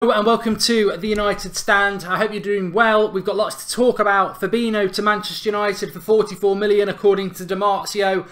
Hello and welcome to the United Stand. I hope you're doing well. We've got lots to talk about. Fabinho to Manchester United for 44 million according to DiMarzio, ?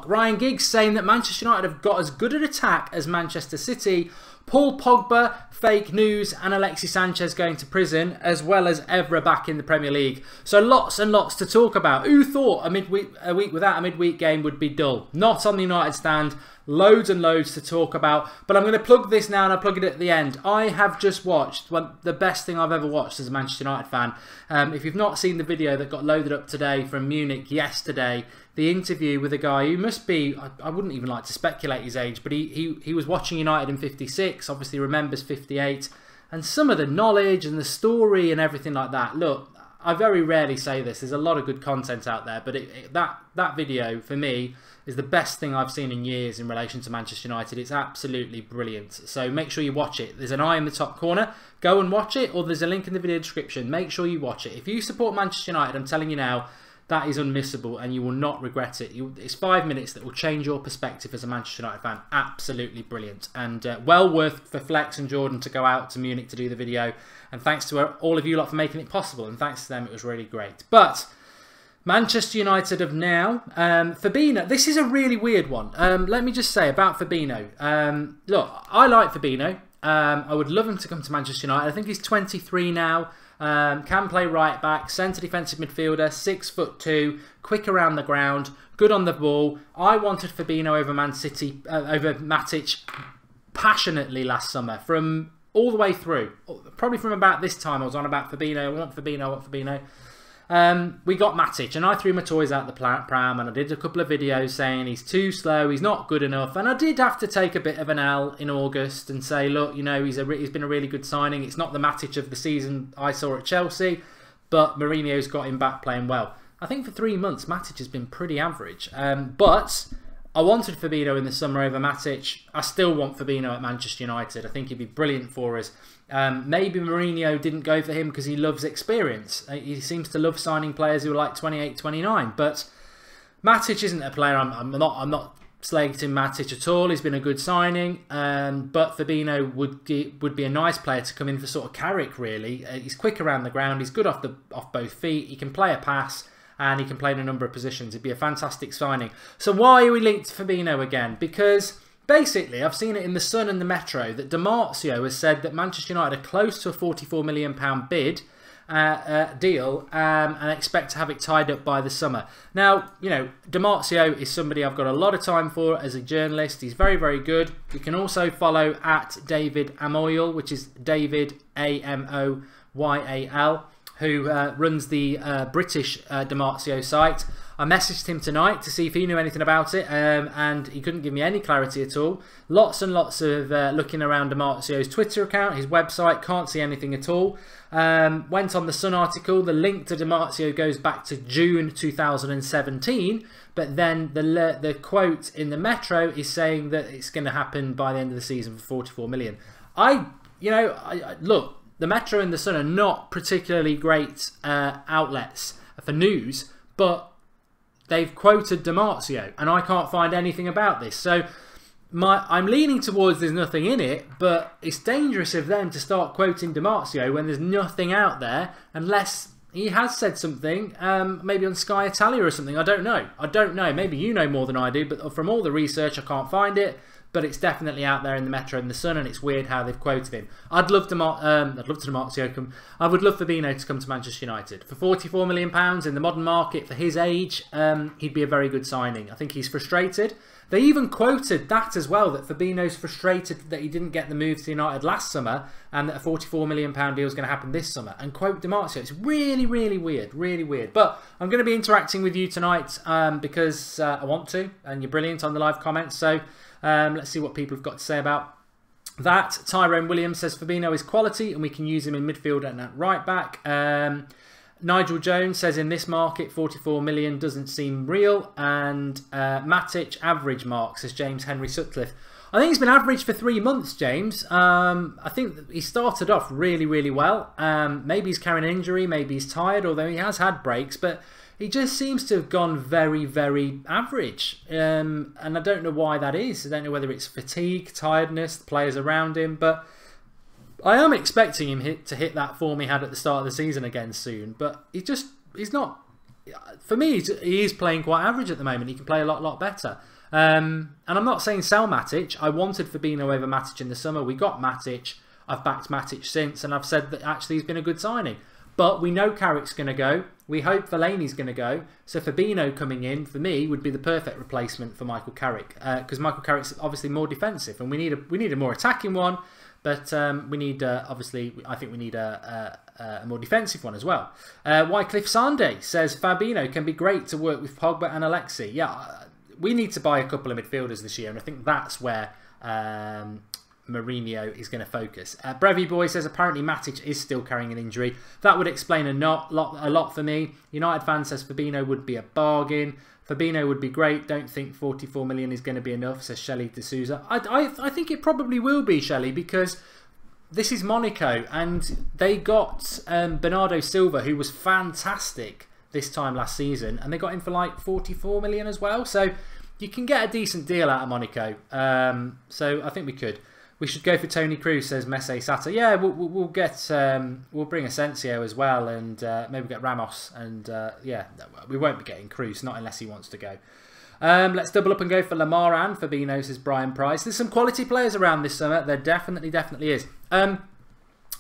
Ryan Giggs saying that Manchester United have got as good an attack as Manchester City. Paul Pogba, fake news, and Alexis Sanchez going to prison, as well as Evra back in the Premier League. So lots and lots to talk about. Who thought a week without a midweek game would be dull? Not on the United Stand. Loads and loads to talk about. But I'm going to plug this now and I'll plug it at the end. I have just watched the best thing I've ever watched as a Manchester United fan. If you've not seen the video that got loaded up today from Munich yesterday, the interview with a guy who must be, I wouldn't even like to speculate his age, but he was watching United in 56, obviously remembers 58, and some of the knowledge and the story and everything like that. Look, I very rarely say this, there's a lot of good content out there, but that video for me is the best thing I've seen in years in relation to Manchester United. It's absolutely brilliant. So make sure you watch it. There's an eye in the top corner. Go and watch it, or there's a link in the video description. Make sure you watch it. If you support Manchester United, I'm telling you now, that is unmissable and you will not regret it. It's 5 minutes that will change your perspective as a Manchester United fan. Absolutely brilliant. And well worth for Flex and Jordan to go out to Munich to do the video. And thanks to all of you lot for making it possible. And thanks to them, it was really great. But Manchester United have now, Fabinho, this is a really weird one. Let me just say about Fabinho. Look, I like Fabinho. I would love him to come to Manchester United. I think he's 23 now. Can play right back, centre defensive midfielder, 6'2", quick around the ground, good on the ball. I wanted Fabinho over over Matic passionately last summer, from all the way through. Probably from about this time I was on about Fabinho, I want Fabinho, I want Fabinho. We got Matic and I threw my toys out the pram and I did a couple of videos saying he's too slow, he's not good enough, and I did have to take a bit of an L in August and say, look, you know, he's been a really good signing. It's not the Matic of the season I saw at Chelsea, but Mourinho's got him back playing well. I think for 3 months Matic has been pretty average, but I wanted Fabinho in the summer over Matic. I still want Fabinho at Manchester United. I think he'd be brilliant for us. Maybe Mourinho didn't go for him because he loves experience. He seems to love signing players who are like 28, 29. But Matic isn't a player. I'm not slating Matic at all. He's been a good signing. But Fabinho would be a nice player to come in for sort of Carrick, really. He's quick around the ground. He's good off both feet. He can play a pass. And he can play in a number of positions. It'd be a fantastic signing. So why are we linked to Fabinho again? Because basically, I've seen it in the Sun and the Metro that DiMarzio has said that Manchester United are close to a £44 million bid deal and expect to have it tied up by the summer. Now, you know, DiMarzio is somebody I've got a lot of time for as a journalist. He's very, very good. You can also follow at David Amoyal, which is David Amoyal, who runs the British DiMarzio site. I messaged him tonight to see if he knew anything about it, and he couldn't give me any clarity at all. Lots and lots of looking around DiMarzio's Twitter account, his website, can't see anything at all. Went on the Sun article, the link to DiMarzio goes back to June 2017, but then the quote in the Metro is saying that it's going to happen by the end of the season for 44 million. Look, the Metro and the Sun are not particularly great outlets for news, but they've quoted DiMarzio, and I can't find anything about this. So I'm leaning towards there's nothing in it, but it's dangerous of them to start quoting DiMarzio when there's nothing out there, unless he has said something, maybe on Sky Italia or something. I don't know. Maybe you know more than I do, but from all the research, I can't find it. But it's definitely out there in the Metro and the Sun, and it's weird how they've quoted him. I'd love DiMarzio come. I would love Fabinho to come to Manchester United for £44 million in the modern market for his age. He'd be a very good signing. I think he's frustrated. They even quoted that as well, that Fabinho's frustrated that he didn't get the move to United last summer, and that a £44 million deal is going to happen this summer. And quote DiMarzio. It's really, really weird, really weird. But I'm going to be interacting with you tonight because I want to, and you're brilliant on the live comments. So let's see what people have got to say about that. Tyrone Williams says Fabinho is quality and we can use him in midfield and at right back. Nigel Jones says in this market 44 million doesn't seem real. And Matic average mark, says James Henry Sutcliffe. I think he's been average for 3 months, James. I think he started off really, really well. Maybe he's carrying an injury, maybe he's tired, although he has had breaks, but he just seems to have gone very, very average. And I don't know why that is. I don't know whether it's fatigue, tiredness, the players around him. But I am expecting him to hit that form he had at the start of the season again soon, but he's not. For me, he is playing quite average at the moment. He can play a lot better. And I'm not saying sell Matic. I wanted Fabinho over Matic in the summer. We got Matic. I've backed Matic since, and I've said that actually he's been a good signing. But we know Carrick's going to go. We hope Fellaini's going to go. So Fabinho coming in, for me, would be the perfect replacement for Michael Carrick. Because Michael Carrick's obviously more defensive, and we need a more attacking one. But we need, obviously, I think we need a more defensive one as well. Wycliffe Sande says Fabinho can be great to work with Pogba and Alexi. Yeah, we need to buy a couple of midfielders this year, and I think that's where Mourinho is going to focus. Brevy Boy says apparently Matic is still carrying an injury. That would explain a lot for me. United fan says Fabinho would be a bargain. Fabinho would be great. Don't think 44 million is going to be enough, says Shelley D'Souza. I think it probably will be, Shelley, because this is Monaco and they got Bernardo Silva, who was fantastic this time last season, and they got him for like 44 million as well. So you can get a decent deal out of Monaco. So I think we could. We should go for Tony Cruz, says Messe Sata. Yeah, we'll get we'll bring Asensio as well, and maybe get Ramos, and yeah, we won't be getting Cruz, not unless he wants to go. Let's double up and go for Lamar and Fabinho, says Brian Price. There's some quality players around this summer. There definitely is.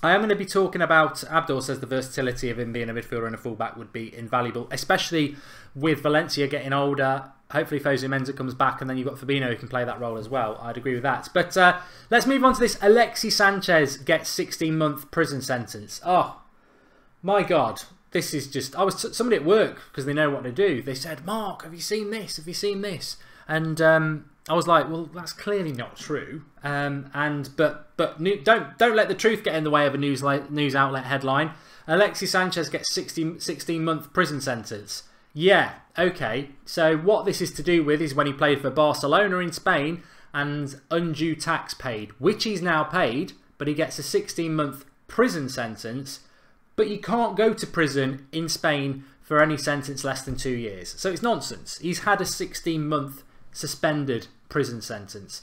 I am going to be talking about, Abdul says the versatility of him being a midfielder and a fullback would be invaluable, especially with Valencia getting older. Hopefully Fosu Mensah comes back, and then you've got Fabinho who can play that role as well. I'd agree with that. But let's move on to this. Alexis Sanchez gets 16-month prison sentence. Oh, my God. This is just... somebody at work, because they know what to do. They said, Mark, have you seen this? Have you seen this? And I was like, well, that's clearly not true. But don't let the truth get in the way of a news outlet headline. Alexis Sanchez gets 16-month prison sentence. Yeah, okay. So what this is to do with is when he played for Barcelona in Spain and undue tax paid, which he's now paid, but he gets a 16-month prison sentence. But you can't go to prison in Spain for any sentence less than 2 years. So it's nonsense. He's had a 16-month suspended prison sentence,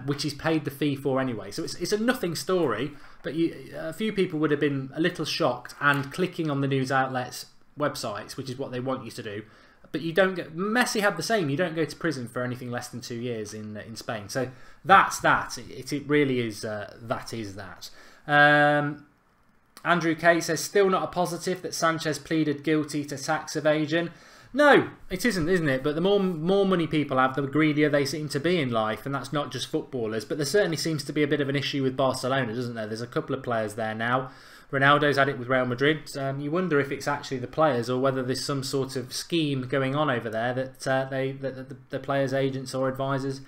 which he's paid the fee for anyway. So it's a nothing story, but a few people would have been a little shocked and clicking on the news outlets' websites, which is what they want you to do. But you don't get... Messi had the same. You don't go to prison for anything less than 2 years in Spain. So that's that. It really is that is that. Andrew K says, still not a positive that Sanchez pleaded guilty to tax evasion. No, it isn't it? But the more money people have, the greedier they seem to be in life, and that's not just footballers. But there certainly seems to be a bit of an issue with Barcelona, doesn't there? There's a couple of players there now. Ronaldo's had it with Real Madrid. You wonder if it's actually the players or whether there's some sort of scheme going on over there that the players' agents or advisors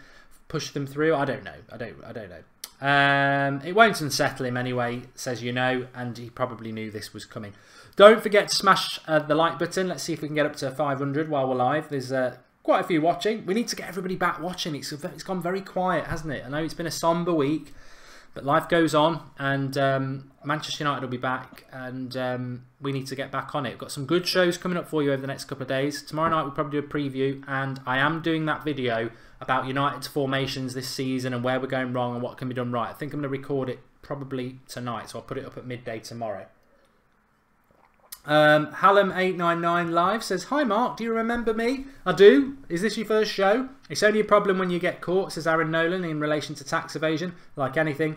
push them through. I don't know. I don't know. It won't unsettle him anyway, says and he probably knew this was coming. Don't forget to smash the like button. Let's see if we can get up to 500 while we're live. There's quite a few watching. We need to get everybody back watching. It's gone very quiet, hasn't it? I know it's been a somber week, but life goes on, and Manchester United will be back, and we need to get back on it. We've got some good shows coming up for you over the next couple of days. Tomorrow night we'll probably do a preview, and I am doing that video about United's formations this season and where we're going wrong and what can be done right. I think I'm going to record it probably tonight, so I'll put it up at midday tomorrow. Hallam899 Live says, hi Mark, do you remember me? I do. Is this your first show? It's only a problem when you get caught, says Aaron Nolan, in relation to tax evasion, like anything.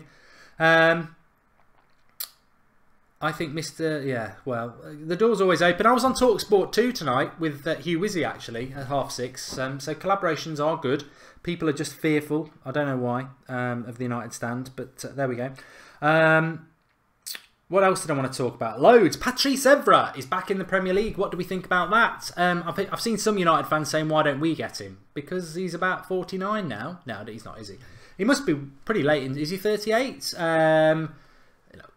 I think the door's always open. I was on TalkSport 2 tonight with Hugh Wizzy actually at 6:30. So collaborations are good. People are just fearful, I don't know why, of the United stand, but there we go. What else did I want to talk about? Loads. Patrice Evra is back in the Premier League. What do we think about that? I've seen some United fans saying, why don't we get him? Because he's about 49 now. No, he's not, is he? He must be pretty late. Is he 38?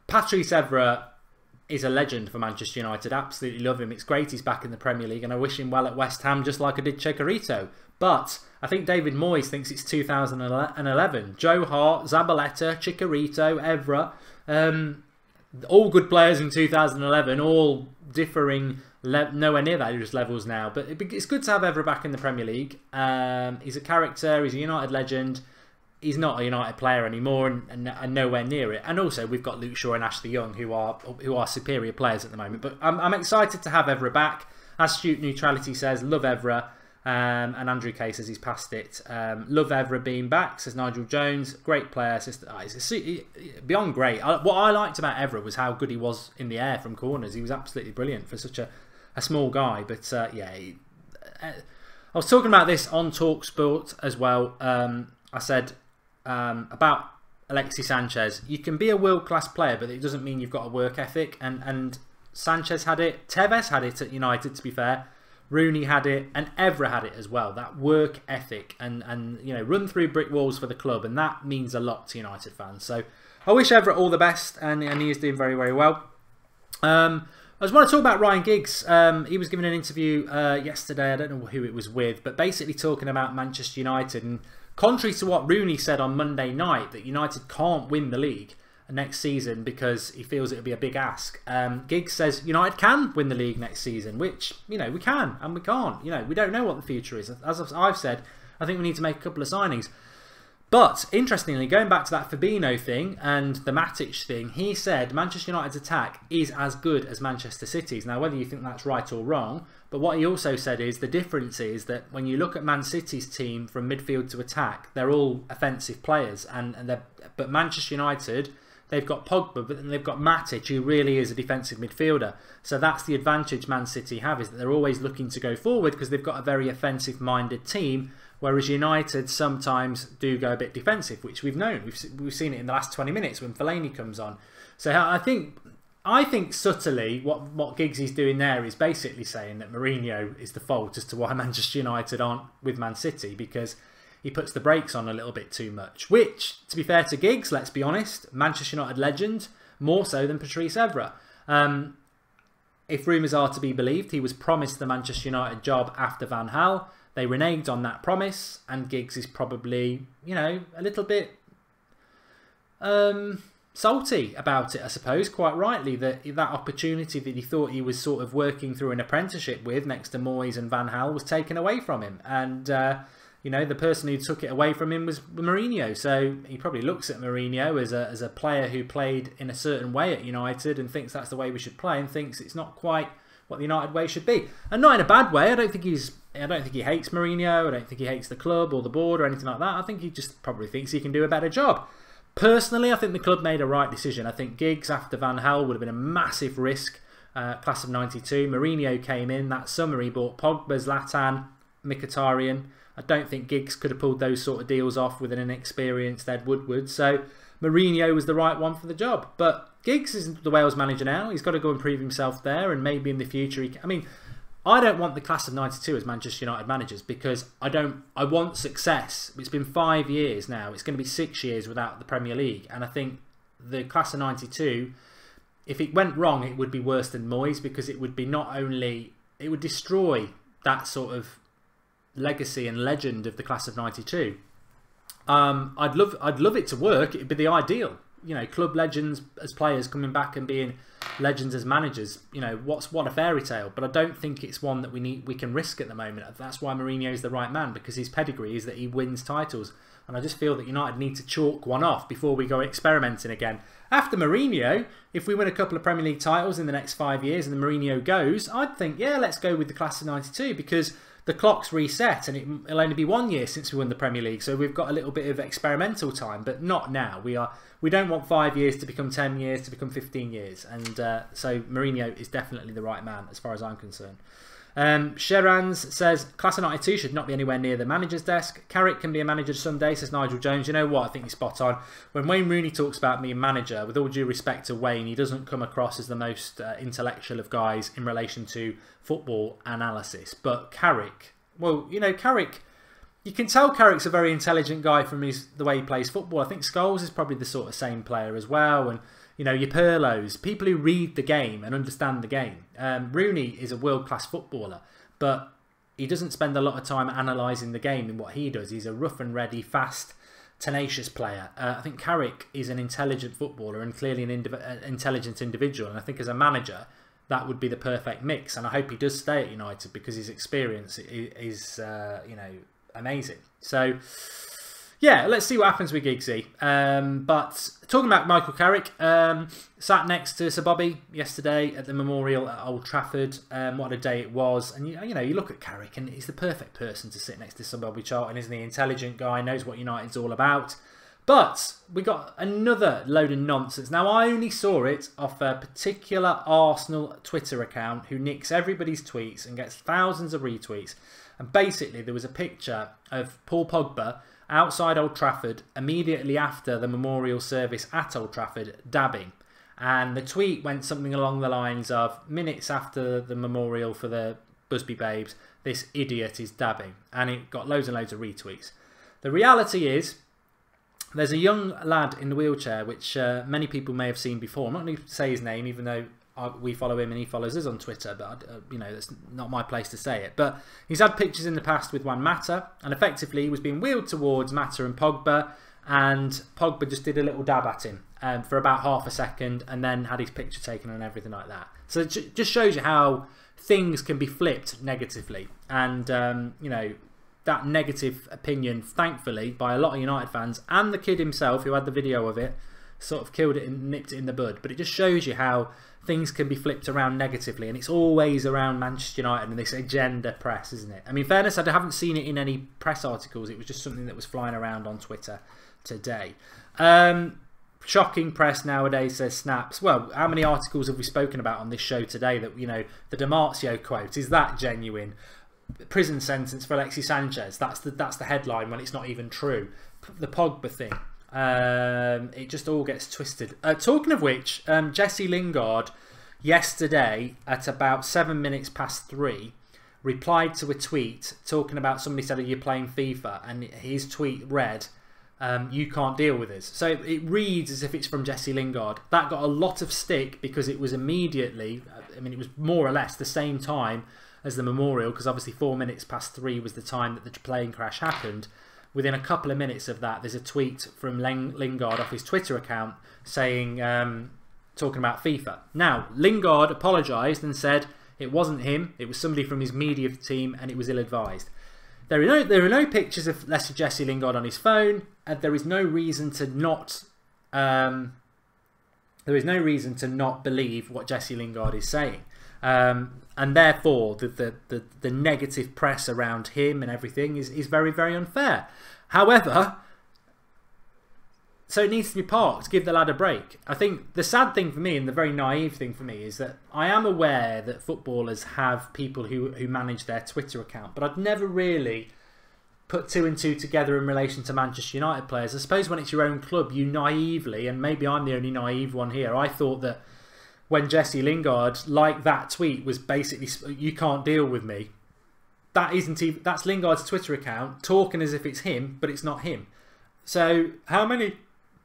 Patrice Evra is a legend for Manchester United. Absolutely love him. It's great he's back in the Premier League, and I wish him well at West Ham, just like I did Chicharito. But I think David Moyes thinks it's 2011. Joe Hart, Zabaleta, Chicharito, Evra... all good players in 2011, all differing nowhere near those levels now. But it's good to have Evra back in the Premier League. He's a character, he's a United legend. he's not a United player anymore, and nowhere near it. And also, we've got Luke Shaw and Ashley Young, who are superior players at the moment. But I'm excited to have Evra back. Astute Neutrality says, love Evra. And Andrew K says he's passed it. Love Evra being back, says Nigel Jones. Great player. He's beyond great. What I liked about Evra was how good he was in the air from corners. He was absolutely brilliant for such a small guy. But yeah, I was talking about this on TalkSport as well. I said about Alexis Sanchez. You can be a world-class player, but it doesn't mean you've got a work ethic. And Sanchez had it. Tevez had it at United, to be fair. Rooney had it, and Evra had it as well. That work ethic and run through brick walls for the club, and that means a lot to United fans. So I wish Evra all the best, and he is doing very, very well. I just want to talk about Ryan Giggs. He was giving an interview yesterday. I don't know who it was with, but basically talking about Manchester United. And contrary to what Rooney said on Monday night, that United can't win the league next season because he feels it would be a big ask. Giggs says United can win the league next season, which, we can and we can't. We don't know what the future is. As I've said, I think we need to make a couple of signings. But, interestingly, going back to that Fabinho thing and the Matic thing, he said Manchester United's attack is as good as Manchester City's. Now, whether you think that's right or wrong, but what he also said is the difference is that when you look at Man City's team from midfield to attack, they're all offensive players. But Manchester United, they've got Pogba, but then they've got Matic, who really is a defensive midfielder. So that's the advantage Man City have, is that they're always looking to go forward because they've got a very offensive-minded team, whereas United sometimes do go a bit defensive, which we've known. We've seen it in the last 20 minutes when Fellaini comes on. So I think subtly what Giggs is doing there is basically saying that Mourinho is the fault as to why Manchester United aren't with Man City, because he puts the brakes on a little bit too much. Which, to be fair to Giggs, let's be honest, Manchester United legend, more so than Patrice Evra. If rumours are to be believed, he was promised the Manchester United job after Van Gaal. They reneged on that promise, and Giggs is probably, a little bit salty about it, I suppose, quite rightly, that opportunity that he thought he was sort of working through an apprenticeship with next to Moyes and Van Gaal was taken away from him. And, the person who took it away from him was Mourinho. So he probably looks at Mourinho as a player who played in a certain way at United and thinks that's the way we should play, and thinks it's not quite what the United way should be. And not in a bad way. I don't think he hates Mourinho. I don't think he hates the club or the board or anything like that. I think he just probably thinks he can do a better job. Personally, I think the club made a right decision. I think Giggs after Van Gaal would have been a massive risk. Class of 92. Mourinho came in that summer. He bought Pogba, Zlatan, Mkhitaryan. I don't think Giggs could have pulled those sort of deals off with an inexperienced Ed Woodward. So Mourinho was the right one for the job. But Giggs isn't the Wales manager now. He's got to go and prove himself there, and maybe in the future he can. I mean, I don't want the class of 92 as Manchester United managers, because I want success. It's been 5 years now. It's going to be 6 years without the Premier League. And I think the class of 92, if it went wrong, it would be worse than Moyes, because it would be it would destroy that sort of legacy and legend of the class of 92. I'd love it to work. It'd be the ideal. Club legends as players coming back and being legends as managers. What a fairy tale. But I don't think it's one that we can risk at the moment. That's why Mourinho is the right man, because his pedigree is that he wins titles. And I just feel that United need to chalk one off before we go experimenting again. After Mourinho, if we win a couple of Premier League titles in the next 5 years and the Mourinho goes, I'd think, yeah, let's go with the class of 92, because the clock's reset and it'll only be 1 year since we won the Premier League, so we've got a little bit of experimental time, but not now. We don't want 5 years to become 10 years to become 15 years, and so Mourinho is definitely the right man as far as I'm concerned. Sherans says class of 92 should not be anywhere near the manager's desk. Carrick can be a manager someday, says Nigel Jones. You know what? I think he's spot on. When Wayne Rooney talks about being manager, with all due respect to Wayne, he doesn't come across as the most intellectual of guys in relation to football analysis. But Carrick, well, Carrick, you can tell Carrick's a very intelligent guy from the way he plays football. I think Scholes is probably the sort of same player as well, and your Pirlos, people who read the game and understand the game. Rooney is a world-class footballer, but he doesn't spend a lot of time analysing the game in what he does. He's a rough and ready, fast, tenacious player. I think Carrick is an intelligent footballer and clearly an intelligent individual, and I think as a manager, that would be the perfect mix. And I hope he does stay at United, because his experience is amazing. So yeah, let's see what happens with Giggsy. But talking about Michael Carrick, sat next to Sir Bobby yesterday at the Memorial at Old Trafford. What a day it was. And you know, you look at Carrick and he's the perfect person to sit next to Sir Bobby Charlton, isn't he? Intelligent guy, knows what United's all about. But we got another load of nonsense. Now, I only saw it off a particular Arsenal Twitter account who nicks everybody's tweets and gets thousands of retweets. And basically, there was a picture of Paul Pogba outside Old Trafford immediately after the memorial service at Old Trafford, dabbing. And the tweet went something along the lines of, minutes after the memorial for the Busby Babes, this idiot is dabbing. And it got loads and loads of retweets. The reality is, there's a young lad in the wheelchair, which many people may have seen before. I'm not going to say his name, even though we follow him and he follows us on Twitter, but you know, that's not my place to say it. But he's had pictures in the past with Juan Mata, and effectively he was being wheeled towards Mata and Pogba, and Pogba just did a little dab at him for about half a second, and then had his picture taken and everything like that. So it just shows you how things can be flipped negatively, and you know, that negative opinion, thankfully, by a lot of United fans, and the kid himself who had the video of it, sort of killed it and nipped it in the bud. But it just shows you how things can be flipped around negatively, and it's always around Manchester United and this agenda press, isn't it? I mean, fairness, I haven't seen it in any press articles. It was just something that was flying around on Twitter today. Shocking press nowadays, says Snaps. Well, how many articles have we spoken about on this show today that, you know, the Dimarzio quote, is that genuine? Prison sentence for Alexis Sanchez. That's the headline when it's not even true. The Pogba thing. It just all gets twisted. Talking of which, Jesse Lingard yesterday at about 7 minutes past 3 replied to a tweet talking about, somebody said, are you playing FIFA? And his tweet read, you can't deal with us. So it reads as if it's from Jesse Lingard. That got a lot of stick because it was immediately, I mean, it was more or less the same time as the memorial, because obviously 4 minutes past 3 was the time that the plane crash happened. Within a couple of minutes of that, there's a tweet from Lingard off his Twitter account saying, talking about FIFA. Now, Lingard apologised and said it wasn't him, it was somebody from his media team, and it was ill-advised. There are no pictures of Lesser Jesse Lingard on his phone, and there is no reason to not believe what Jesse Lingard is saying. And therefore the negative press around him and everything is very, very unfair. However, so it needs to be parked, give the lad a break. I think the sad thing for me, and the very naive thing for me, is that I am aware that footballers have people who manage their Twitter account, but I'd never really put two and two together in relation to Manchester United players. I suppose when it's your own club, you naively, and maybe I'm the only naive one here, I thought that when Jesse Lingard, like that tweet, was basically, you can't deal with me, that's Lingard's Twitter account talking as if it's him, but it's not him. So how many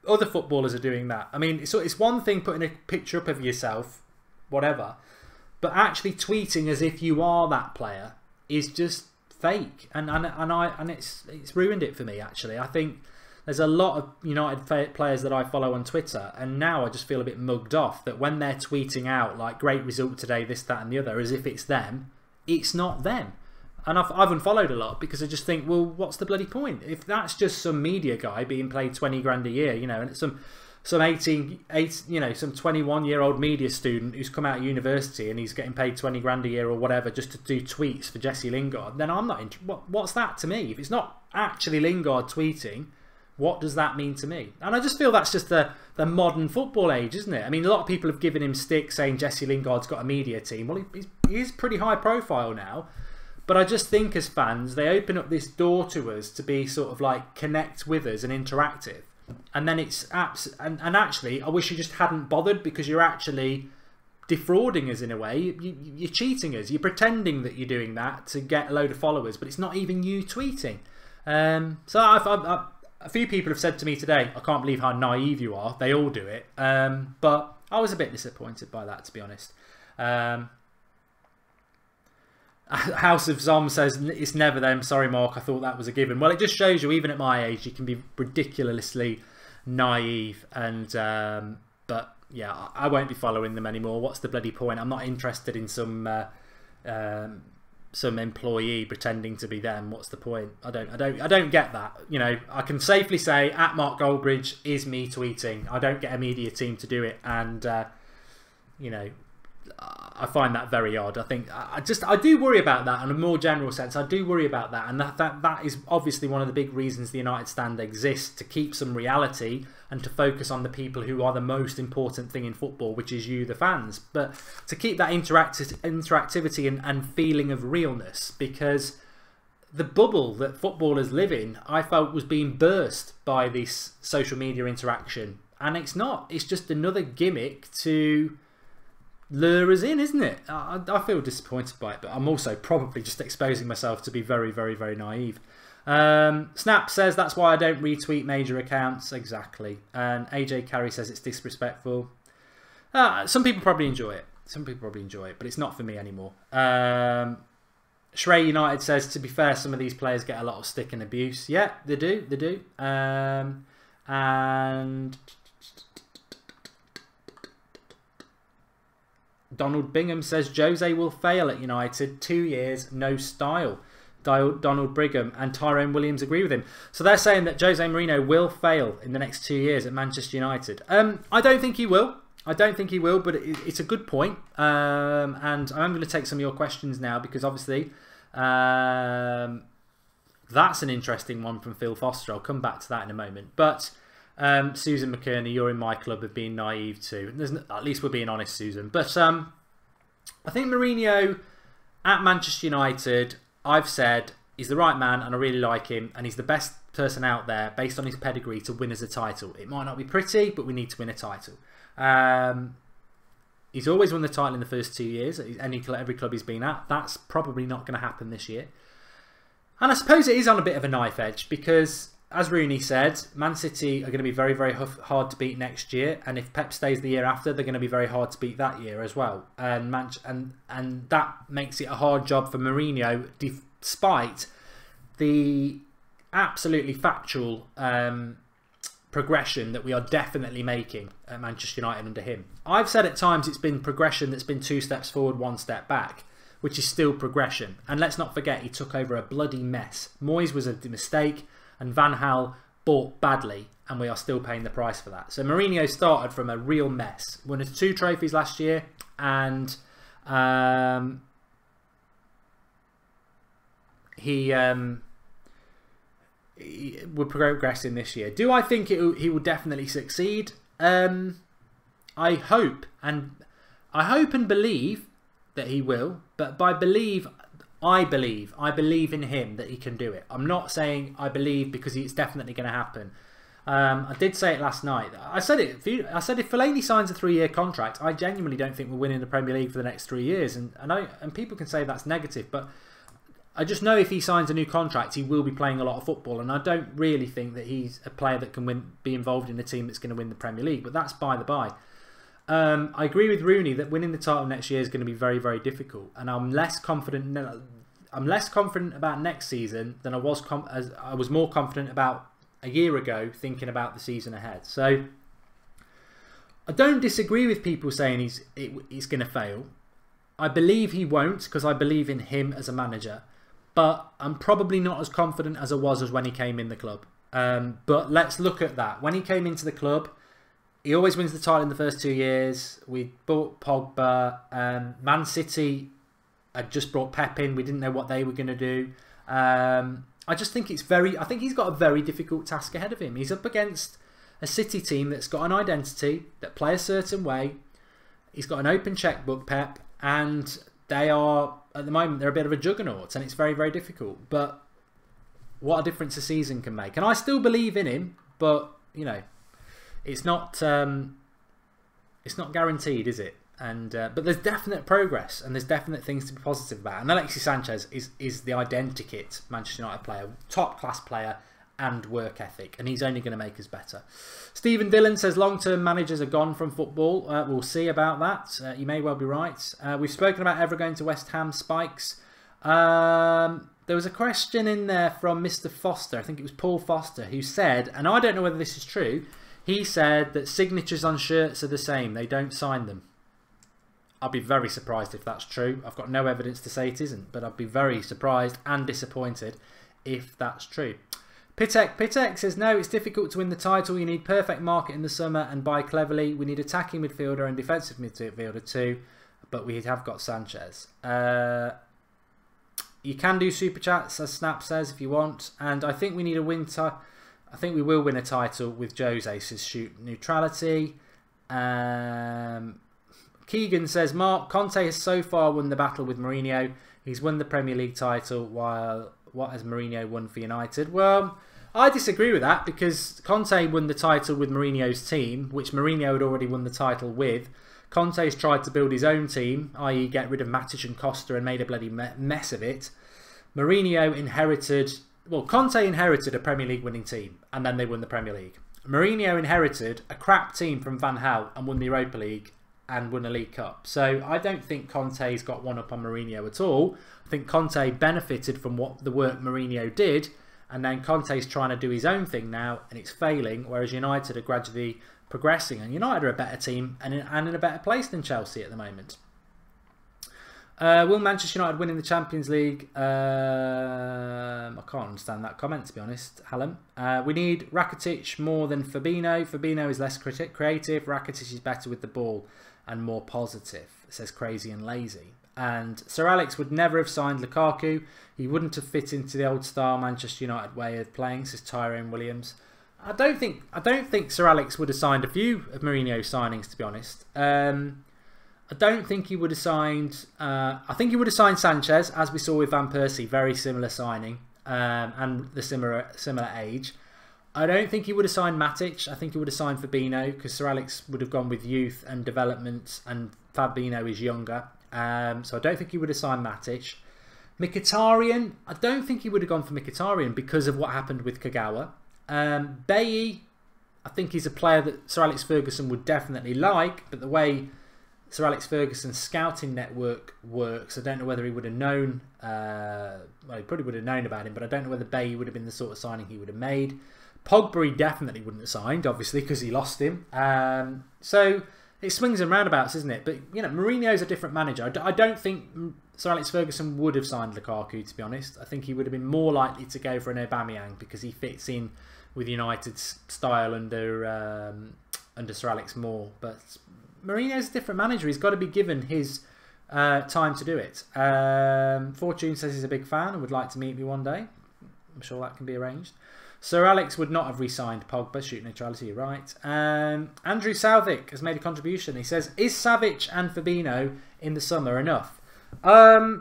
other footballers are doing that? I mean, it's one thing putting a picture up of yourself, whatever, but actually tweeting as if you are that player is just fake, and it's ruined it for me. Actually, I think there's a lot of United players that I follow on Twitter, and now I just feel a bit mugged off that when they're tweeting out like great result today, this, that and the other, as if it's them, it's not them. And I've unfollowed a lot because I just think, well, what's the bloody point? If that's just some media guy being paid 20 grand a year, and some 21-year-old media student who's come out of university and he's getting paid 20 grand a year or whatever just to do tweets for Jesse Lingard, then I'm not what's that to me? If it's not actually Lingard tweeting, what does that mean to me? And I just feel that's just the modern football age, isn't it? I mean, a lot of people have given him stick saying Jesse Lingard's got a media team. Well, he is pretty high profile now. But I just think as fans, they open up this door to us to be sort of like connect with us and interactive. And then it's and actually, I wish you just hadn't bothered, because you're actually defrauding us in a way. You're cheating us. You're pretending that you're doing that to get a load of followers, but it's not even you tweeting. So a few people have said to me today, I can't believe how naive you are. They all do it. But I was a bit disappointed by that, to be honest. House of Zom says, it's never them. Sorry, Mark, I thought that was a given. Well, it just shows you, even at my age, you can be ridiculously naive. And but yeah, I won't be following them anymore. What's the bloody point? I'm not interested in some some employee pretending to be them. What's the point? I don't get that. You know, I can safely say at Mark Goldbridge is me tweeting. I don't get a media team to do it, and you know, I find that very odd. I think I do worry about that in a more general sense. I do worry about that, and that is obviously one of the big reasons the United Stand exists, to keep some reality and to focus on the people who are the most important thing in football, which is you, the fans. But to keep that interactivity and feeling of realness, because the bubble that footballers live in, I felt, was being burst by this social media interaction, and it's not. It's just another gimmick to lure us in, isn't it? I feel disappointed by it, but I'm also probably just exposing myself to be very, very, very naive. Snap says that's why I don't retweet major accounts. Exactly. And AJ Carey says it's disrespectful. Some people probably enjoy it. But it's not for me anymore. Shrey United says, to be fair, some of these players get a lot of stick and abuse. Yeah, they do. And Donald Bingham says Jose will fail at United. 2 years, no style. Donald Brigham and Tyrone Williams agree with him. So they're saying that Jose Mourinho will fail in the next 2 years at Manchester United. I don't think he will. But it's a good point. And I'm going to take some of your questions now, because obviously that's an interesting one from Phil Foster. I'll come back to that in a moment. But Susan McKerney, you're in my club of being naive too. At least we're being honest, Susan. But I think Mourinho at Manchester United, I've said, he's the right man and I really like him, and he's the best person out there based on his pedigree to win us a title. It might not be pretty, but we need to win a title. He's always won the title in the first 2 years, every club he's been at. That's probably not going to happen this year. And I suppose it is on a bit of a knife edge, because as Rooney said, Man City are going to be very, very hard to beat next year, and if Pep stays the year after, they're going to be very hard to beat that year as well. And that makes it a hard job for Mourinho, despite the absolutely factual progression that we are definitely making at Manchester United under him. I've said at times it's been progression that's been 2 steps forward, 1 step back, which is still progression. And let's not forget, he took over a bloody mess. Moyes was a mistake, and Van Gaal bought badly, and we are still paying the price for that. So Mourinho started from a real mess. Won us 2 trophies last year, and we're progressing this year. Do I think he will definitely succeed? I hope and believe that he will. But by believe, I believe in him that he can do it. I'm not saying I believe because it's definitely going to happen. I did say it last night. I said if Fellaini signs a 3-year contract, I genuinely don't think we're winning the Premier League for the next 3 years. And people can say that's negative, but I just know if he signs a new contract, he will be playing a lot of football, and I don't really think that he's a player that can be involved in a team that's going to win the Premier League. But that's by the by. I agree with Rooney that winning the title next year is going to be very, very difficult, and I'm less confident about next season than I was more confident about a year ago, thinking about the season ahead. So I don't disagree with people saying he's going to fail. I believe he won't, because I believe in him as a manager. But I'm probably not as confident as I was as when he came in the club. But let's look at that. When he came into the club, he always wins the title in the first 2 years. We bought Pogba. Man City had just brought Pep in. We didn't know what they were going to do. I just think I think he's got a very difficult task ahead of him. He's up against a City team that's got an identity, that play a certain way. He's got an open checkbook, Pep, and they are, at the moment, they're a bit of a juggernaut, and it's very, very difficult. But what a difference a season can make. And I still believe in him, but, you know, it's not guaranteed, is it? And but there's definite progress, and there's definite things to be positive about. And Alexis Sanchez is the identikit Manchester United player, top class player, and work ethic, and he's only going to make us better. Stephen Dillon says long-term managers are gone from football. We'll see about that. You may well be right. We've spoken about ever going to West Ham. Spikes. There was a question in there from Mr. Foster. I think it was Paul Foster, who said, and I don't know whether this is true, he said that signatures on shirts are the same. They don't sign them. I'd be very surprised if that's true. I've got no evidence to say it isn't, but I'd be very surprised and disappointed if that's true. Pitek says, no, it's difficult to win the title. You need perfect market in the summer and buy cleverly. We need attacking midfielder and defensive midfielder too, but we have got Sanchez. You can do super chats, as Snap says, if you want. And I think we need a win. I think we will win a title with Jose, says Shoot Neutrality. Keegan says, Mark, Conte has so far won the battle with Mourinho. He's won the Premier League title, while what has Mourinho won for United? Well, I disagree with that, because Conte won the title with Mourinho's team, which Mourinho had already won the title with. Conte's tried to build his own team, i.e. get rid of Matic and Costa and made a bloody mess of it. Mourinho inherited... Well, Conte inherited a Premier League winning team, and then they won the Premier League. Mourinho inherited a crap team from Van Gaal and won the Europa League and won a League Cup. So I don't think Conte's got one up on Mourinho at all. I think Conte benefited from the work Mourinho did, and then Conte's trying to do his own thing now, and it's failing, whereas United are gradually progressing, and United are a better team and in a better place than Chelsea at the moment. Will Manchester United win in the Champions League? I can't understand that comment, to be honest, Hallam. We need Rakitic more than Fabinho. Fabinho is less creative. Rakitic is better with the ball and more positive, says Crazy and Lazy. And Sir Alex would never have signed Lukaku. He wouldn't have fit into the old style Manchester United way of playing, says Tyrone Williams. I don't think Sir Alex would have signed a few of Mourinho's signings, to be honest. I don't think he would have signed... I think he would have signed Sanchez, as we saw with Van Persie, very similar signing, and the similar age. I don't think he would have signed Matic. I think he would have signed Fabinho, because Sir Alex would have gone with youth and development, and Fabinho is younger. So I don't think he would have signed Matic. Mkhitaryan, I don't think he would have gone for Mkhitaryan because of what happened with Kagawa. Bailly, I think he's a player that Sir Alex Ferguson would definitely like, but the way Sir Alex Ferguson's scouting network works, I don't know whether he would have known, well, he probably would have known about him, but I don't know whether Bailly would have been the sort of signing he would have made. Pogba he definitely wouldn't have signed, obviously, because he lost him. So it swings and roundabouts, isn't it? But, you know, Mourinho's a different manager. I don't think Sir Alex Ferguson would have signed Lukaku, to be honest. I think he would have been more likely to go for an Aubameyang because he fits in with United's style under Sir Alex more. But Mourinho's a different manager. He's got to be given his time to do it. Fortune says he's a big fan and would like to meet me one day. I'm sure that can be arranged. Sir Alex would not have re-signed Pogba. Shoot neutrality, you're right. Andrew Salvik has made a contribution. He says, is Savic and Fabinho in the summer enough? I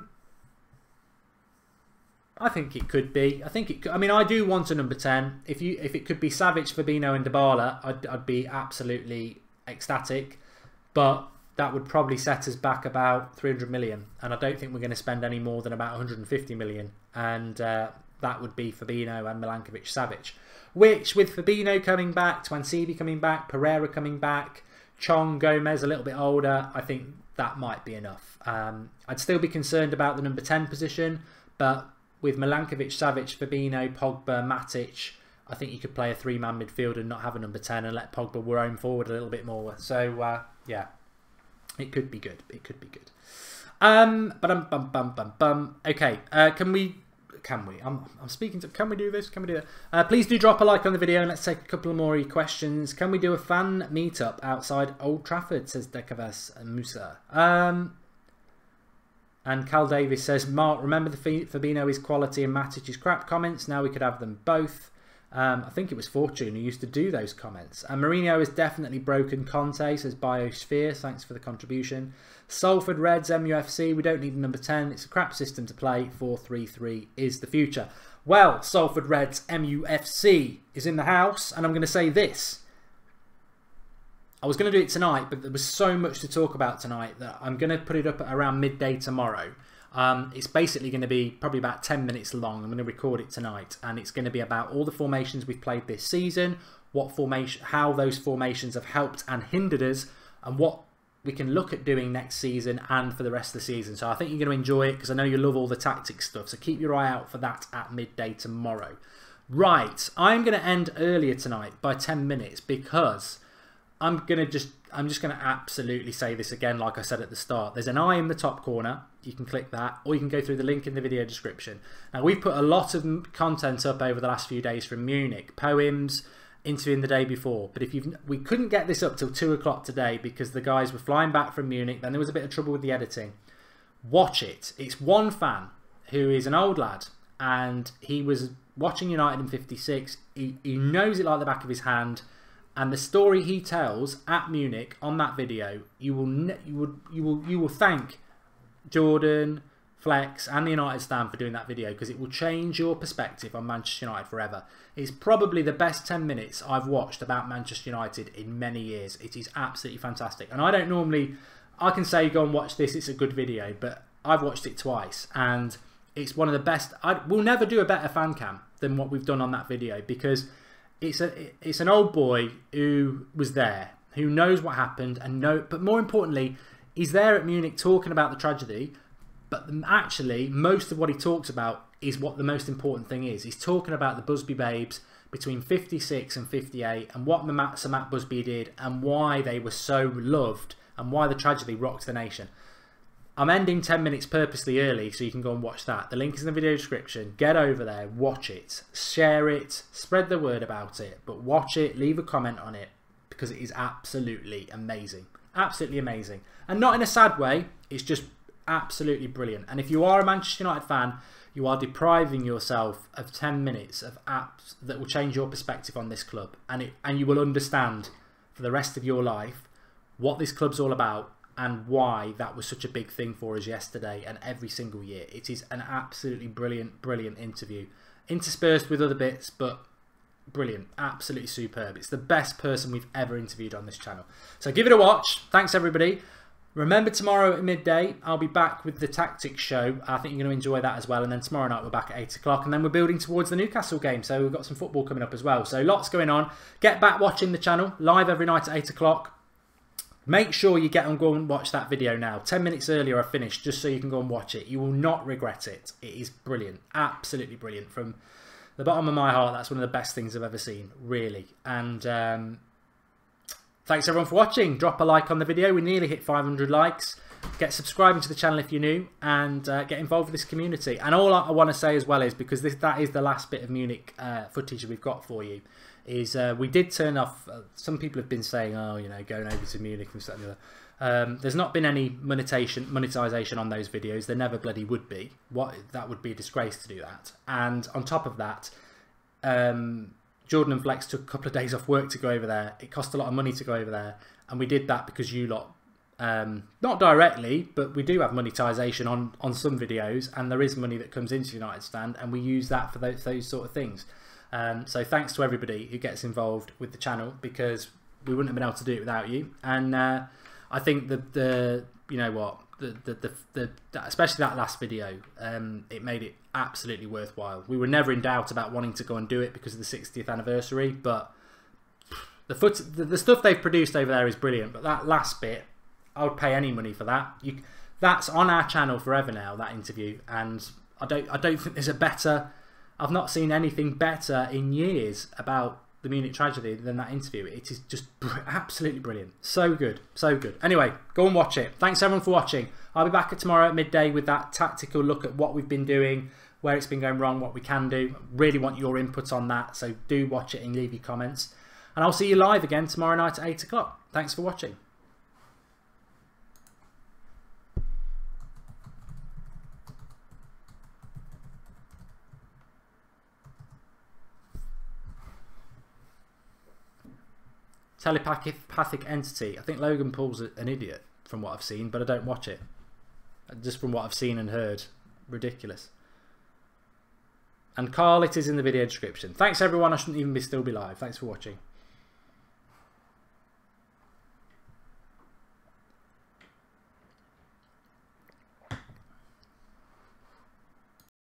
think it could be. I think it could. I mean, I do want a number 10. If it could be Savic, Fabinho and Dybala, I'd be absolutely ecstatic. But that would probably set us back about 300 million. And I don't think we're going to spend any more than about 150 million. And that would be Fabinho and Milankovic Savic. Which, with Fabinho coming back, Twansibi coming back, Pereira coming back, Chong, Gomez a little bit older, I think that might be enough. I'd still be concerned about the number 10 position, but with Milankovic, Savic, Fabinho, Pogba, Matic, I think you could play a three-man midfield and not have a number 10 and let Pogba roam forward a little bit more. So, yeah, it could be good. It could be good. Okay, can we... I'm speaking to... Can we do this? Can we do that? Please do drop a like on the video and let's take a couple of more questions. Can we do a fan meetup outside Old Trafford, says Dekavas Musa. And Cal Davis says, Mark, remember the Fabinho is quality and Matic is crap comments? Now we could have them both. I think it was Fortune who used to do those comments. And Mourinho has definitely broken Conte, says Biosphere. Thanks for the contribution. Salford Reds, MUFC. We don't need a number 10. It's a crap system to play. 4-3-3 is the future. Well, Salford Reds, MUFC is in the house. And I'm going to say this. I was going to do it tonight, but there was so much to talk about tonight that I'm going to put it up at around midday tomorrow. It's basically going to be probably about 10 minutes long. I'm going to record it tonight, and it's going to be about all the formations we've played this season, how those formations have helped and hindered us, and what we can look at doing next season and for the rest of the season. So I think you're going to enjoy it because I know you love all the tactics stuff. So keep your eye out for that at midday tomorrow. Right, I'm going to end earlier tonight by 10 minutes because I'm just gonna absolutely say this again, like I said at the start. There's an eye in the top corner. You can click that, or you can go through the link in the video description. Now, we've put a lot of content up over the last few days from Munich, poems, interviewing the day before. But we couldn't get this up till 2 o'clock today because the guys were flying back from Munich. Then there was a bit of trouble with the editing. Watch it. It's one fan who is an old lad, and he was watching United in '56. He knows it like the back of his hand. And the story he tells at Munich on that video, you will thank Jordan, Flex, and the United stand for doing that video, because it will change your perspective on Manchester United forever. It's probably the best 10 minutes I've watched about Manchester United in many years. It is absolutely fantastic. And I don't normally, I can say go and watch this, it's a good video, but I've watched it twice and it's one of the best. We'll never do a better fan cam than what we've done on that video, because it's an old boy who was there, who knows what happened, but more importantly, he's there at Munich talking about the tragedy. But actually, most of what he talks about is what the most important thing is. He's talking about the Busby babes between 56 and 58, and what Sir Matt Busby did, and why they were so loved, and why the tragedy rocked the nation. I'm ending 10 minutes purposely early so you can go and watch that. The link is in the video description. Get over there, watch it, share it, spread the word about it, but watch it, leave a comment on it, because it is absolutely amazing. Absolutely amazing. And not in a sad way, it's just absolutely brilliant. And if you are a Manchester United fan, you are depriving yourself of 10 minutes of apps that will change your perspective on this club, and you will understand for the rest of your life what this club's all about, and why that was such a big thing for us yesterday and every single year. It is an absolutely brilliant, brilliant interview, interspersed with other bits, but brilliant, absolutely superb. It's the best person we've ever interviewed on this channel. So give it a watch. Thanks, everybody. Remember, tomorrow at midday, I'll be back with the Tactics show. I think you're going to enjoy that as well. And then tomorrow night, we're back at 8 o'clock. And then we're building towards the Newcastle game. So we've got some football coming up as well. So lots going on. Get back watching the channel, live every night at 8 o'clock. Make sure you get on, go and watch that video now. 10 minutes earlier I finished, just so you can go and watch it. You will not regret it. It is brilliant. Absolutely brilliant. From the bottom of my heart, that's one of the best things I've ever seen, really. And thanks everyone for watching. Drop a like on the video. We nearly hit 500 likes. Get subscribing to the channel if you're new, and get involved with this community. And all I want to say as well is, because that is the last bit of Munich footage we've got for you, is we did turn off, some people have been saying, oh, you know, going over to Munich and stuff like that. There's not been any monetization on those videos. There never bloody would be. That would be a disgrace to do that. And on top of that, Jordan and Flex took a couple of days off work to go over there. It cost a lot of money to go over there, and we did that because you lot, not directly, but we do have monetization on some videos, and there is money that comes into United Stand, and we use that for those sort of things. So thanks to everybody who gets involved with the channel, because we wouldn't have been able to do it without you. And I think you know what, especially that last video, it made it absolutely worthwhile. We were never in doubt about wanting to go and do it because of the 60th anniversary, but the stuff they've produced over there is brilliant. But that last bit, I would pay any money for that. That's on our channel forever now, that interview, and I don't think there's a better. I've not seen anything better in years about the Munich tragedy than that interview. It is just absolutely brilliant. So good, so good. Anyway, go and watch it. Thanks everyone for watching. I'll be back tomorrow at midday with that tactical look at what we've been doing, where it's been going wrong, what we can do. Really want your input on that, so do watch it and leave your comments. And I'll see you live again tomorrow night at 8 o'clock. Thanks for watching. Telepathic entity. I think Logan Paul's an idiot from what I've seen, but I don't watch it. Just from what I've seen and heard. Ridiculous. And Carl, it is in the video description. Thanks everyone. I shouldn't even still be live. Thanks for watching.